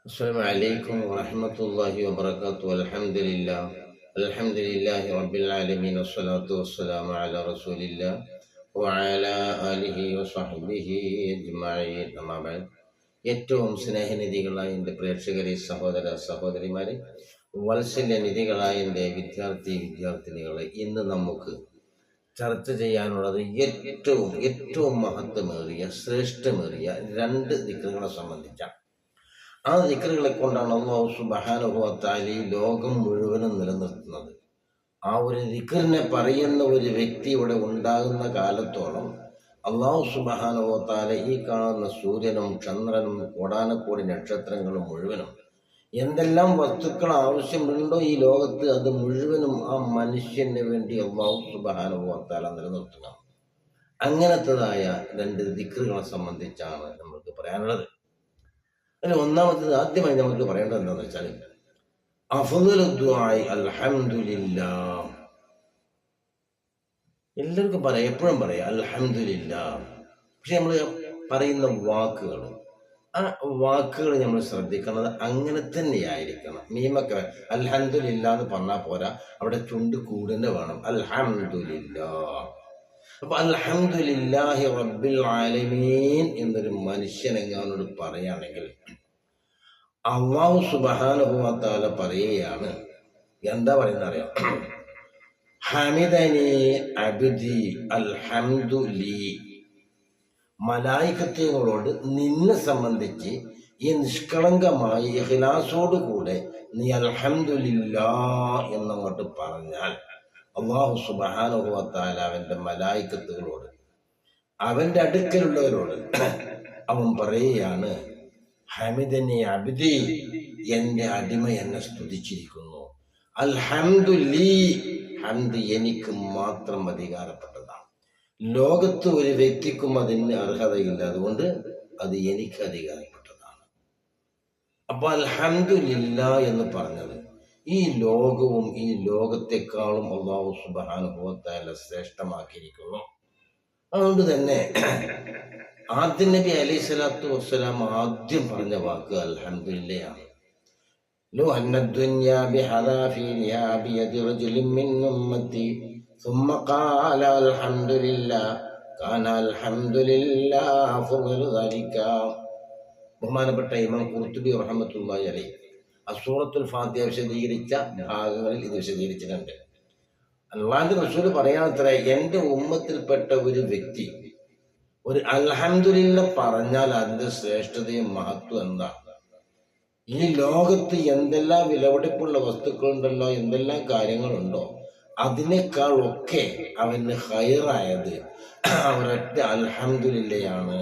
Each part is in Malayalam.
السلام عليكم ورحمة الله وبركاته. الحمد لله رب العالمين، والصلاة والسلام على رسول الله وعلى آله وصحبه أجمعين. أما بعد, ഏറ്റവും സ്നേഹനിധികളായ എൻ്റെ പ്രേക്ഷകരെ, സഹോദര സഹോദരിമാരെ, വത്സല്യനിധികളായ എൻ്റെ വിദ്യാർത്ഥിനികളെ, ഇന്ന് നമുക്ക് ചർച്ച ചെയ്യാനുള്ളത് ഏറ്റവും മഹത്വമേറിയ ശ്രേഷ്ഠമേറിയ രണ്ട് ദിക്റുകളെ സംബന്ധിച്ചാണ്. ആ ദിക്റുകളെ കൊണ്ടാണ് അല്ലാഹു സുബ്ഹാനഹു വ തആല ഈ ലോകം മുഴുവനും നിലനിർത്തുന്നത്. ആ ഒരു ദിക്റിനെ പറയുന്ന ഒരു വ്യക്തി ഇവിടെ ഉണ്ടാകുന്ന കാലത്തോളം അല്ലാഹു സുബ്ഹാനഹു വ തആല ഈ കാണുന്ന സൂര്യനും ചന്ദ്രനും കോടാനക്കോടി നക്ഷത്രങ്ങളും മുഴുവനും എന്തെല്ലാം വസ്തുക്കൾ ആവശ്യമുണ്ടോ ഈ ലോകത്ത്, അത് മുഴുവനും ആ മനുഷ്യന് വേണ്ടി അല്ലാഹു സുബ്ഹാനഹു വ തആല നിലനിർത്തുക. അങ്ങനത്തതായ രണ്ട് ദിക്റുകളെ സംബന്ധിച്ചാണ് നമുക്ക് പറയാനുള്ളത്. അതിൽ ഒന്നാമത്തത്, ആദ്യമായി നമുക്ക് പറയേണ്ടത് എന്താണെന്ന് വെച്ചാൽ, അഫ്ളലു ദുആഇ അൽഹംദുലില്ലാഹ്. എല്ലാവർക്കും പറയാം, എപ്പോഴും പറയാം അൽഹംദുലില്ലാഹ്. പക്ഷെ നമ്മൾ പറയുന്ന വാക്കുകൾ നമ്മൾ ശ്രദ്ധിക്കുന്നത് അങ്ങനെ തന്നെയായിരിക്കണം. മീമൊക്കെ അൽഹംദുലില്ലാഹ് എന്ന് പറഞ്ഞാൽ പോരാ, അവിടെ ചുണ്ട് കൂടുതൽ വേണം. അൽഹംദുലില്ലാഹ്. അപ്പൊ അൽഹംദുലില്ലാഹി റബ്ബിൽ ആലമീൻ എന്നൊരു മനുഷ്യനെങ്ങാനോട് പറയുകയാണെങ്കിൽ അല്ലാഹു സുബ്ഹാനഹു വ തആല പറയുകയാണ്. എന്താ പറയുന്നത് അറിയാം? ഹമിദനി അബ്ദി അൽഹംദു ലീ. മലായികത്തുകളോട് നിന്നെ സംബന്ധിച്ച് ഈ നിഷ്കളങ്കമായ ഇഖ്ലാസോടുകൂടെ നീ അൽഹംദുലില്ലാഹ് എന്നങ്ങോട്ട് പറഞ്ഞാൽ അല്ലാഹു സുബ്ഹാനഹു വ തആല അവന്റെ മലായികത്തുകളോട്, അവന്റെ അടുക്കലുള്ളവരോട് അവൻ പറയുകയാണ്, ഹമിദനി അബ്ദി, എന്റെ അടിമ എന്നെ സ്തുതിച്ചിരിക്കുന്നു. അൽഹംദു ലീ, ഹംദ് എനിക്ക് മാത്രം അധികാരപ്പെട്ടതാണ്. ലോകത്ത് ഒരു വ്യക്തിക്കും അതിന് അർഹതയില്ല, അതുകൊണ്ട് അത് എനിക്ക് അധികാരപ്പെട്ടതാണ്. അപ്പൊ അൽഹംദുലില്ലാ എന്ന് പറഞ്ഞത് ഈ ലോകവും ഈ ലോകത്തെക്കാളും അല്ലാഹു സുബ്ഹാനഹു വ തആല ശ്രേഷ്ഠമാക്കിയിരിക്കുന്നു. അതുകൊണ്ട് തന്നെ ആദ്യം നബി അലൈഹി സ്വലാത്തു വസ്സലാം ആദ്യം പറഞ്ഞ വാക്ക് അൽഹംദുലില്ലയാണ്. ലോ അന്ന ദുനിയാ ബിഹദാഫിരിഹാ ബിയദി റജുലിൻ മിൻ ഉമ്മത്തി ثم قال الحمد لله كان الحمد لله أفضل ذلك. ബഹുമാനപ്പെട്ട ഇമാം ഖുർത്തുബി റഹ്മത്തുള്ളാഹി അലൈഹി സൂറത്തുൽ ഫാത്തിഹ വിശദീകരിച്ച ഭാഗങ്ങളിൽ ഇത് വിശദീകരിച്ചിട്ടുണ്ട്. അല്ലാഹുവിന്റെ റസൂൽ പറയാനത്രേ, എന്റെ ഉമ്മത്തിൽപ്പെട്ട ഒരു വ്യക്തി ഒരു അൽഹംദുലില്ലാ പറഞ്ഞാൽ അതിന്റെ ശ്രേഷ്ഠതയും മഹത്വം എന്താ? ഈ ലോകത്ത് എന്തെല്ലാം വിലപിടിപ്പുള്ള വസ്തുക്കളുണ്ടല്ലോ, എന്തെല്ലാം കാര്യങ്ങളുണ്ടോ, അതിനേക്കാൾ ഒക്കെ അവന് ഹൈറായത് അവരൊറ്റ അൽഹംദുലില്ലയാണ്.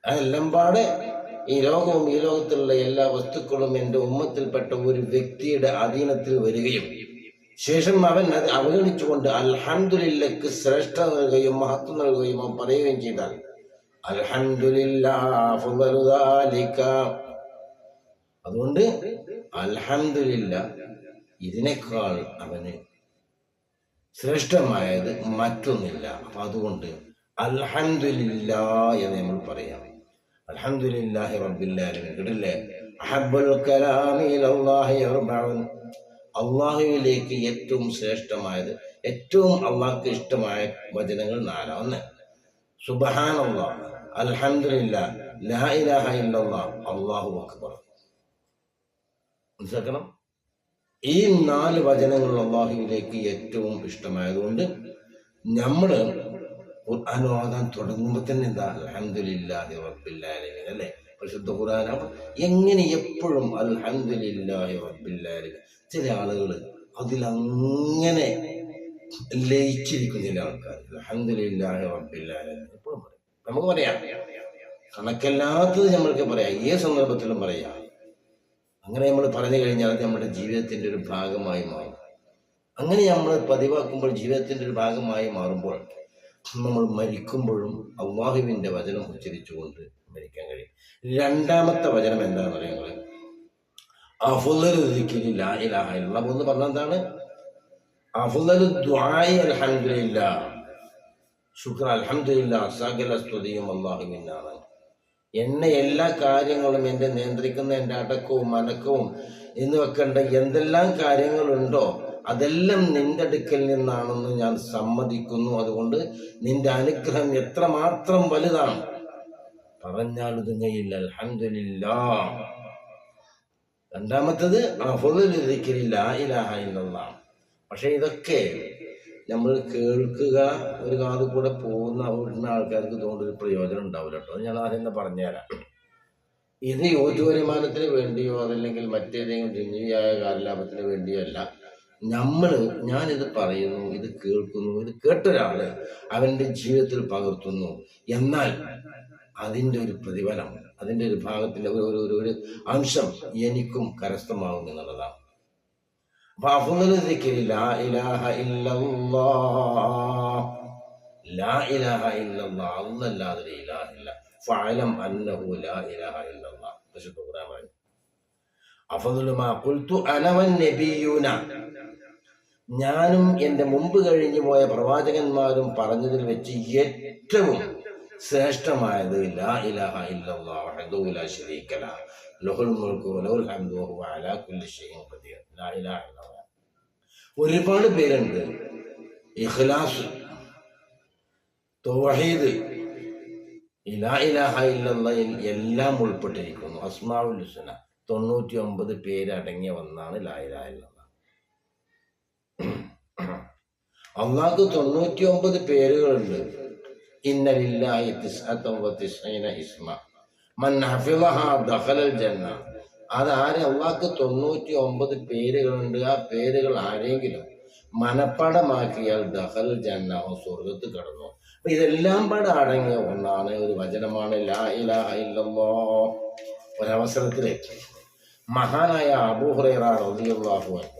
അതെല്ലാം പാടെ ഈ ലോകവും ഈ ലോകത്തിലുള്ള എല്ലാ വസ്തുക്കളും എൻ്റെ ഉമ്മത്തിൽപ്പെട്ട ഒരു വ്യക്തിയുടെ അധീനത്തിൽ വരികയും ശേഷം അവൻ അത് അവഗണിച്ചുകൊണ്ട് അൽഹംദുലില്ലക്ക് ശ്രേഷ്ഠ നൽകുകയും മഹത്വം നൽകുകയും അവൻ പറയുകയും ചെയ്താൽ അൽഹംദുലില്ലാഹ് അഫ്ളലു ദാലിക. അതുകൊണ്ട് അൽഹംദുലില്ലാ ഇതിനേക്കാൾ അവന് ശ്രേഷ്ഠമായത് മറ്റൊന്നില്ല. അപ്പൊ അതുകൊണ്ട് അൽഹംദുലില്ലാഹ് എന്ന് നമ്മൾ പറയാം. അൽഹംദുലില്ലാഹി റബ്ബിൽ ആലമീൻ. കേട്ടില്ലേ? അഹബ്ബുൽ കലാമി ഇലല്ലാഹി അർബഉൻ. അള്ളാഹുവിലേക്ക് ഏറ്റവും ശ്രേഷ്ഠമായത്, ഏറ്റവും അള്ളാഹ്ക്ക് ഇഷ്ടമായ വചനങ്ങൾ 4. 1 സുബ്ഹാനല്ലാഹ്, അൽഹംദുലില്ലാഹ്, ലാ ഇലാഹ ഇല്ലല്ലാഹ്, അല്ലാഹു അക്ബർ. മനസ്സിലാക്കണം, ഈ 4 വചനങ്ങൾ അള്ളാഹുവിലേക്ക് ഏറ്റവും ഇഷ്ടമായതുകൊണ്ട് നമ്മൾ ഖുർആൻ ഓതാൻ തുടങ്ങുമ്പോൾ തന്നെ എന്താ അൽഹംദുലില്ലാഹി റബ്ബിൽ ആലമീൻ അല്ലേ? പരിശുദ്ധ ഖുർആനാണ്. എങ്ങനെ എപ്പോഴും അൽഹംദുലില്ലാഹി റബ്ബിൽ ആലമീൻ. ചില ആളുകൾ അതിലങ്ങനെ ലയിച്ചിരിക്കും. ചില ആൾക്കാർ അൽഹംദുലില്ലാഹി റബ്ബിൽ ആലമീൻ എപ്പോഴും പറയും. നമുക്ക് പറയാം, കണക്കല്ലാത്തത് നമ്മൾക്ക് പറയാം, ഏത് സന്ദർഭത്തിലും പറയാം. അങ്ങനെ നമ്മൾ പറഞ്ഞു കഴിഞ്ഞാൽ അത് നമ്മുടെ ജീവിതത്തിൻ്റെ ഒരു ഭാഗമായി മാറും. അങ്ങനെ നമ്മൾ പതിവാക്കുമ്പോൾ ജീവിതത്തിൻ്റെ ഒരു ഭാഗമായി മാറുമ്പോൾ നമ്മൾ മരിക്കുമ്പോഴും അല്ലാഹുവിൻ്റെ വചനം ഉച്ചരിച്ചുകൊണ്ട് മരിക്കാൻ കഴിയും. രണ്ടാമത്തെ വചനം എന്താണെന്ന് പറയുന്നത്, അഫ്ളലു ദിക്രി ലാ ഇലാഹ ഇല്ലല്ലാഹ് എന്ന് പറഞ്ഞാൽ എന്താണ്? അഫ്ളലു ദുആഇ അൽഹംദുലില്ലാഹ്. ശുക്ർ, അൽഹംദുലില്ലാഹ്, സകല സ്തുതിയും അല്ലാഹുവിനാണ്. എന്നെ എല്ലാ കാര്യങ്ങളും എൻ്റെ നിയന്ത്രിക്കുന്ന എൻ്റെ അടക്കവും അനക്കവും എന്ന് വെക്കേണ്ട എന്തെല്ലാം കാര്യങ്ങളുണ്ടോ അതെല്ലാം നിന്റെ അടുക്കൽ നിന്നാണെന്ന് ഞാൻ സമ്മതിക്കുന്നു. അതുകൊണ്ട് നിന്റെ അനുഗ്രഹം എത്രമാത്രം വലുതാണ് പറഞ്ഞാൽ ഒതുങ്ങയില്ല. അൽഹംദുലില്ലാഹ്. രണ്ടാമത്തത് അഫ്ളലുൽ ദിക്രി ലാ ഇലാഹ ഇല്ലല്ലാഹ്. പക്ഷെ ഇതൊക്കെ നമ്മൾ കേൾക്കുക, ഒരു കാത് കൂടെ പോകുന്ന ആൾക്കാർക്ക് ഇതുകൊണ്ടൊരു പ്രയോജനം ഉണ്ടാവില്ല കേട്ടോ. അത് ഞാൻ ആദ്യം തന്നെ പറഞ്ഞുതരാം. ഇത് യൂത്ത് വരുമാനത്തിന് വേണ്ടിയോ അതല്ലെങ്കിൽ മറ്റേതെങ്കിലും ദുനിയായ കാലലാഭത്തിന് വേണ്ടിയോ അല്ല. ഞാനിത് പറയുന്നു, ഇത് കേൾക്കുന്നു, ഇത് കേട്ടൊരാള് അവന്റെ ജീവിതത്തിൽ പകർത്തുന്നു. എന്നാൽ അതിൻ്റെ ഒരു പ്രതിഫലം, അതിൻ്റെ ഒരു ഭാഗത്തിന്റെ ഒരു അംശം എനിക്കും കരസ്ഥമാകും എന്നുള്ളതാണ്. അഫ്ളലു ദിക്രി ലാ ഇലാഹ ഇല്ലല്ലാഹ്. ലാ ഇലാഹ ഇല്ലല്ലാഹ്, അല്ലാതെ ഒരു ഇലാഹില്ല. ഫഅലം അന്നഹു ലാ ഇലാഹ ഇല്ലല്ലാഹ്. പരിശുദ്ധ ഖുർആൻ പറഞ്ഞു, അഫ്ളലു മാ ഖുൽതു അന വന്നബിയ്യൂന. ഞാനും എൻ്റെ മുമ്പ് കഴിഞ്ഞു പോയ പ്രവാചകന്മാരും പറഞ്ഞതിൽ വെച്ച് ഏറ്റവും ശ്രേഷ്ഠമായത് ലാ ഇലാഹ ഇല്ലല്ലാഹ് വഹ്ദഹു ലാ ശരീക ലഹു ലഹുൽ മുൽക്കു വലഹുൽ ഹംദു വഹുവ അലാ കുല്ലി ഷൈഇൻ ഖദീർ. ലാ ഇലാഹ ഇല്ലല്ലാഹ്. ഒരുപാട് പേരുണ്ട്. ഇഖ്ലാസ്, തൗഹീദ്, ലാ ഇലാഹ ഇല്ലല്ലാഹ് എല്ലാം ഉൾപ്പെട്ടിരിക്കുന്നു. അസ്മാഉൽ ഹുസ്ന 99 പേര് അടങ്ങിയ ഒന്നാണ് ലാ ഇലാഹ ഇല്ലല്ലാഹ്. അല്ലാഹുക്ക് 99 പേരുകളുണ്ട്. ഇന്ന ലില്ലാഹി തിസ്അതൻ വതിസ്ഈന ഇസ്മ മൻ ഹഫിളഹാ ദഖലൽ ജന്ന. അതാരെ അള്ളാഹ്ക്ക് 99 പേരുകളുണ്ട്. ആ പേരുകൾ ആരെങ്കിലും മനപ്പാടമാക്കിയാൽ ദഖൽ ജന്ന, സ്വർഗത്ത് കടന്നു. അപ്പൊ ഇതെല്ലാം പാടെ അടങ്ങിയ ഒന്നാണ്, ഒരു വചനമാണ് ലാ ഇലാഹ ഇല്ലല്ലാഹ്. ഒരവസരത്തില് മഹാനായ അബൂ ഹുറൈറ റളിയല്ലാഹു അൻഹു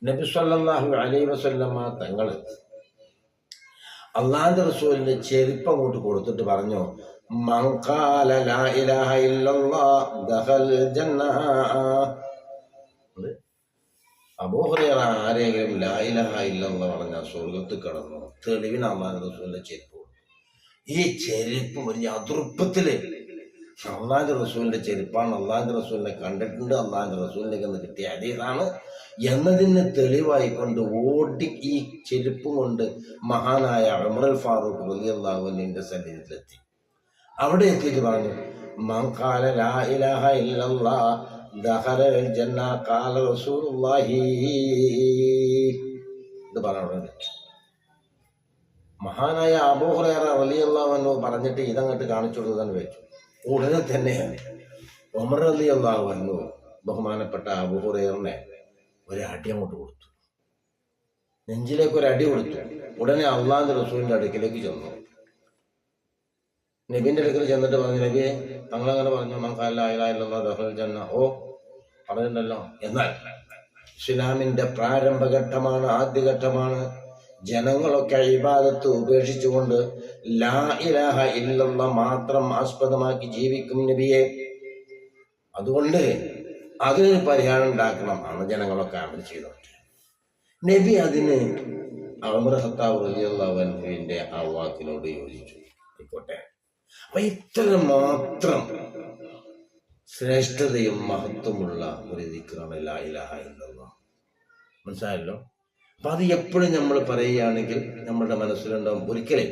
നബി സല്ലല്ലാഹു അലൈഹി വസല്ലമ തങ്ങൾ അള്ളാഹുവിന്റെ റസൂലിന്റെ ചെരുപ്പ് അങ്ങോട്ട് കൊടുത്തിട്ട് പറഞ്ഞു, മൻ ഖാല ലാ ഇലാഹ ഇല്ലല്ലാഹ് ദഖൽ ജന്ന. അബൂ ഹുറൈറ ആരെങ്കിലും ലാ ഇലാഹ ഇല്ലല്ലാഹ് പറഞ്ഞാൽ സ്വർഗത്ത് കടന്നു. തെളിവിന് അള്ളാഹുവിന്റെ റസൂലിന്റെ ചെരുപ്പ്. ഈ ചെരുപ്പ് വലിയ അതൃപ്പത്തില് അള്ളാഹുവിന്റെ റസൂലിന്റെ ചെരുപ്പാണ്, അള്ളാഹുവിന്റെ റസൂലിനെ കണ്ടിട്ടുണ്ട്, അള്ളാഹുവിന്റെ റസൂലിലേക്ക് നിന്ന് കിട്ടിയ ഹദീസാണ് എന്നതിന് തെളിവായിക്കൊണ്ട് ഓടി ഈ ചെരുപ്പും കൊണ്ട് മഹാനായ ഉമറുൽ ഫാറൂഖ് റളിയല്ലാഹു അൻഹുവിന്റെ സന്നിധിയിലെത്തി. അവിടെ എത്തിയിട്ട് പറഞ്ഞു, മൻ ഖാല ലാ ഇലാഹ ഇല്ലല്ലാഹ് ദഖലൽ ജന്ന ഖാല റസൂലുള്ളാഹി. ഇത് പറഞ്ഞു. മഹാനായ അബൂ ഹുറൈറ റളിയല്ലാഹു അൻഹു പറഞ്ഞിട്ട് ഇതങ്ങോട്ട് കാണിച്ചു കൊടുക്കാൻ വെച്ചു. ഉടനെ തന്നെയാണ് ഉമർ റളിയല്ലാഹു അൻഹു ബഹുമാനപ്പെട്ട അബൂ ഹുറൈറനെ ഒരു അടി അങ്ങോട്ട് കൊടുത്തു, നെഞ്ചിലേക്ക് ഒരു അടി കൊടുത്തു. ഉടനെ അള്ളാഹുവിന്റെ റസൂലിന്റെ അടുക്കിലേക്ക് ചെന്നു. നബിന്റെ അടുക്കൽ ചെന്നിട്ട് പറഞ്ഞു, നബിയെ തങ്ങളങ്ങനെ പറഞ്ഞു, മൻ ഖാല ലാ ഇലാഹ ഇല്ലല്ലാഹ് ദഖലൽ ജന്ന. ഓ പറഞ്ഞിട്ടുണ്ടല്ലോ. എന്നാൽ ഇസ്ലാമിന്റെ പ്രാരംഭഘട്ടമാണ്, ആദ്യഘട്ടമാണ്. ജനങ്ങളൊക്കെ ഇബാദത്ത് ഉപേക്ഷിച്ചുകൊണ്ട് ലാ ഇലാഹ ഇല്ലല്ലാഹ് മാത്രം ആസ്പദമാക്കി ജീവിക്കും നബിയെ. അതുകൊണ്ട് അതിനൊരു പരിഹാരം ഉണ്ടാക്കണം ആണ് ജനങ്ങളൊക്കെ അമൽ ചെയ്തോട്ടെ. നബി അതിന് ഉമർ ഖത്താബ് റളിയല്ലാഹു അൻഹുവിന്റെ ആ വാക്കിനോട് യോജിച്ചു. ആയിക്കോട്ടെ. അപ്പൊ ഇത്തരം മാത്രം ശ്രേഷ്ഠതയും മഹത്വമുള്ള ഒരു ദിക്റാണ് ലാ ഇലാഹ ഇല്ലല്ലാഹ്. മനസ്സിലായല്ലോ? അപ്പൊ അത് എപ്പോഴും നമ്മൾ പറയുകയാണെങ്കിൽ നമ്മുടെ മനസ്സിലുണ്ടാവും. ഒരിക്കലും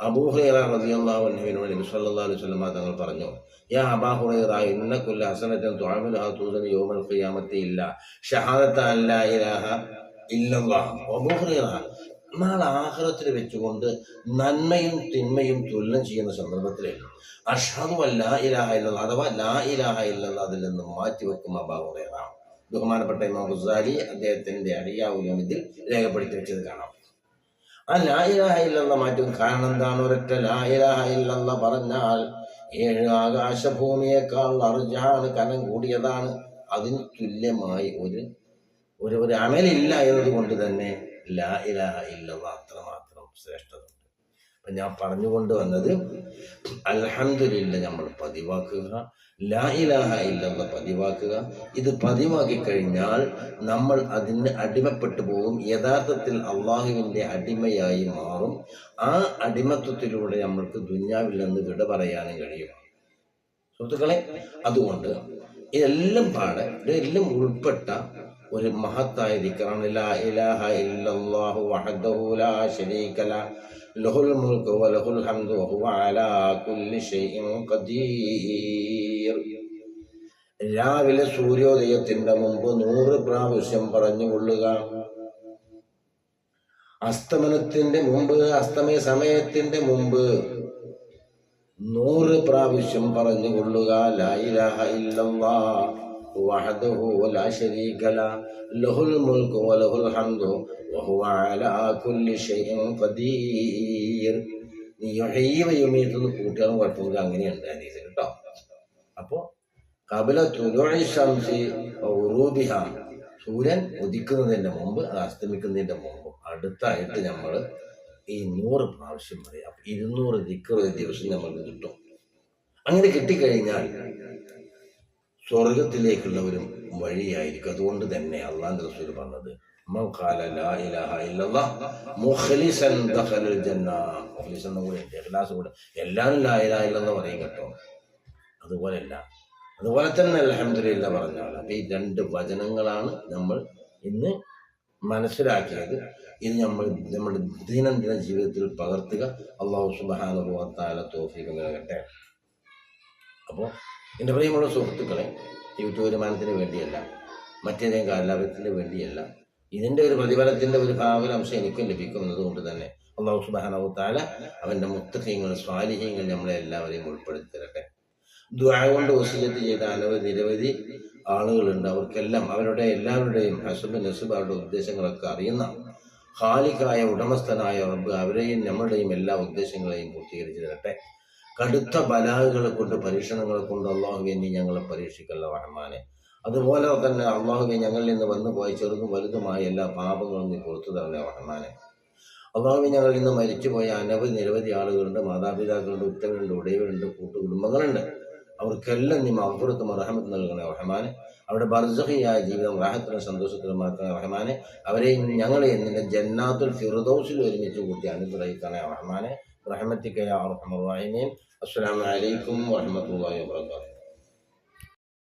അബൂ ഹുറൈറ റളിയല്ലാഹു അൻഹുവിനോട് നബി സല്ലല്ലാഹു അലൈഹി വസല്ലം തങ്ങൾ പറഞ്ഞു, യാ അബാ ഹുറൈറ ഇന്ന കുല്ല ഹസനത്തിൻ തുഅമിലുഹാ തുസന യൗമൽ ഖിയാമത്തി ഇല്ല ഷഹാദത അൻ ലാ ഇലാഹ ഇല്ലല്ലാഹ്. അബൂ ഹുറൈറ, നാളെ ആഖിറത്തിൽ വെച്ചുകൊണ്ട് നന്മയും തിന്മയും തുലനം ചെയ്യുന്ന സന്ദർഭത്തിൽ അഷ്ഹദു അൻ ലാ ഇലാഹ ഇല്ലല്ലാഹ് അഥവാ ലാ ഇലാഹ ഇല്ലല്ലാഹ് അതിൽ നിന്ന് മാറ്റിവെക്കും അബൂ ഹുറൈറ. ബഹുമാനപ്പെട്ട ഇമാം ഗസാലി അദ്ദേഹത്തിന്റെ അഹിയാഉൽ ഉലൂമിൽ രേഖപ്പെടുത്തി വെച്ചത് കാണാം. ആ ലാ ഇലാഹ ഇല്ലല്ലാഹ് മാറ്റും. കാരണം എന്താണ്? ഒരൊറ്റ ലാ ഇലാഹ ഇല്ലല്ലാഹ് പറഞ്ഞാൽ 7 ആകാശഭൂമിയേക്കാൾ അർജാണ്, കനം കൂടിയതാണ്. അതിന് തുല്യമായി ഒരു അമലില്ല എന്നതുകൊണ്ട് തന്നെ ലാ ഇലാഹ ഇല്ലല്ലാഹ് അത്രമാത്രം ശ്രേഷ്ഠത. അപ്പൊ ഞാൻ പറഞ്ഞുകൊണ്ട് വന്നത്, അൽഹംദുലില്ലാഹ് നമ്മൾ പതിവാക്കുക, ലാ ഇലാഹ ഇല്ലല്ലാഹ് പതിവാക്കുക. ഇത് പതിവാക്കി കഴിഞ്ഞാൽ നമ്മൾ അതിന് അടിമപ്പെട്ടു പോകും. യഥാർത്ഥത്തിൽ അള്ളാഹുവിൻ്റെ അടിമയായി മാറും. ആ അടിമത്വത്തിലൂടെ നമ്മൾക്ക് ദുനിയാവിൽ നിന്ന് വിട പറയാനും കഴിയും. സുഹൃത്തുക്കളെ, അതുകൊണ്ട് ഇതെല്ലാം ഇതെല്ലാം ഉൾപ്പെട്ട ഒരു മഹത്തായ ദിക്റാണ് ലാ ഇലാഹ ഇല്ലല്ലാഹു വഹ്ദഹു ലാ ശരീക ലഹു ലഹുൽ മുൽക്കു വലഹുൽ ഹംദു വഹുവ അലാ കുല്ലി ഷൈഇൻ ഖദീർ. രാവിലെ സൂര്യോദയത്തിന്റെ മുമ്പ് 100 പ്രാവശ്യം പറഞ്ഞുകൊള്ളുക. അസ്തമനത്തിന്റെ മുമ്പ്, അസ്തമയ സമയത്തിന്റെ മുമ്പ് 100 പ്രാവശ്യം പറഞ്ഞുകൊള്ളുക. ലാ ഇലാഹ ഇല്ലല്ലാഹു വഹ്ദഹു ലാ ശരീക ലഹുൽ മുൽക്കു വലഹുൽ ഹംദു വഹുവ അലാ കുല്ലി ഷൈഇൻ ഖദീർ. യുഹ്യി വയുമീതു എന്ന് കൂട്ടിയാലും കുഴപ്പമില്ല, അങ്ങനെയുണ്ട് ഹദീസിൽ കേട്ടോ. അപ്പോൾ ഖബല തുലൂഇ ശംസി വഗുറൂബിഹ, സൂര്യൻ ഉദിക്കുന്നതിന്റെ മുമ്പ് അത് അസ്തമിക്കുന്നതിന്റെ മുമ്പ് അടുത്തായിട്ട് നമ്മൾ ഈ 100 പ്രാവശ്യം പറയും. അപ്പം 200 ദിക്ർ ഒരു ദിവസം നമ്മൾക്ക് കിട്ടും. അങ്ങനെ കിട്ടിക്കഴിഞ്ഞാൽ സ്വർഗത്തിലേക്കുള്ള ഒരു വഴിയായിരിക്കും. അതുകൊണ്ട് തന്നെ അള്ളാഹുവിന്റെ റസൂൽ പറഞ്ഞത് മൻ ഖാല ലാ ഇലാഹ ഇല്ലല്ലാഹ് മുഖ്ലിസൻ ദഖലൽ ജന്ന. മുഖ്ലിസ് എന്ന കൂടെ ഇഖ്ലാസ് കൂടെ എല്ലാവരും ലാ ഇലാഹ ഇല്ലല്ലാഹ് പറയും കേട്ടോ. അതുപോലെ തന്നെ അൽഹംദുലില്ലാഹ് പറഞ്ഞാൽ അപ്പം ഈ 2 വചനങ്ങളാണ് നമ്മൾ ഇന്ന് മനസ്സിലാക്കിയത്. ഇത് നമ്മൾ നമ്മുടെ ദൈനംദിന ജീവിതത്തിൽ പകർത്തുക. അല്ലാഹു സുബ്ഹാനഹു വ തആല തൗഫീഖ് നൽകട്ടെ. അപ്പോൾ എൻ്റെ പ്രിയമുള്ള സുഹൃത്തുക്കളെ, യൂട്യൂബ് വരുമാനത്തിന് വേണ്ടിയല്ല, മറ്റേതെങ്കിലും കാലാപത്തിന് വേണ്ടിയല്ല, ഇതിൻ്റെ ഒരു പ്രതിഫലത്തിൻ്റെ ഒരു ഭാവനാംശം എനിക്കും ലഭിക്കും എന്നതുകൊണ്ട് തന്നെ അല്ലാഹു സുബ്ഹാനഹു വ തആല അവൻ്റെ മുത്തഖീങ്ങൾ സ്വാലിഹീങ്ങൾ നമ്മളെ എല്ലാവരെയും ഉൾപ്പെടുത്തി തരട്ടെ. ദുആ കൊണ്ട് വസിയത്ത് ചെയ്ത നിരവധി ആളുകളുണ്ട്. അവർക്കെല്ലാം അവരുടെ എല്ലാവരുടെയും ഹസ്ബ് നസ്ബ് അവരുടെ ഉദ്ദേശങ്ങളൊക്കെ അറിയുന്ന ഖാലിഖായ ഉടമസ്ഥനായ റബ്ബ് അവരെയും നമ്മളുടെയും എല്ലാ ഉദ്ദേശങ്ങളെയും പൂർത്തീകരിച്ചു തരട്ടെ. കടുത്ത ബലാഹുകളെ കൊണ്ട്, പരീക്ഷണങ്ങളെ കൊണ്ട് അള്ളാഹുവേ നീ ഞങ്ങളെ പരീക്ഷിക്കല്ല റഹ്മാനെ. അതുപോലെ തന്നെ അള്ളാഹുവേ ഞങ്ങളിൽ നിന്ന് വന്നു പോയ ചെറുതും വലുതുമായ എല്ലാ പാപങ്ങളും നീ പുറത്തു തരണേ റഹ്മാനെ. അള്ളാഹുവേ ഞങ്ങളിൽ നിന്ന് മരിച്ചുപോയ നിരവധി ആളുകളുണ്ട്, മാതാപിതാക്കളുണ്ട്, ഉറ്റവരുണ്ട്, ഉടയവരുണ്ട്, കൂട്ടുകുടുംബങ്ങളുണ്ട്. അവർക്കെല്ലാം നീ മഗ്ഫിറത്തും റഹ്മത്തും നൽകണേ റഹ്മാനെ. അവരുടെ ബർസഖിയായ ജീവിതം റാഹത്തിനും സന്തോഷത്തിനും മാറ്റണേ റഹ്മാനെ. അവരെയും ഞങ്ങളെയും നിന്റെ ജന്നാത്തുൽ ഫിർദൗസിൽ ഒരുമിച്ച് കൂട്ടി അനുഗ്രഹിക്കണേ റഹ്മാനെ. റഹ്മത്തിക യാ അർഹമർ റഹീമീൻ. അസ്സലാമു അലൈക്കും വറഹ്മത്തുള്ളാഹി വബറകാതുഹു.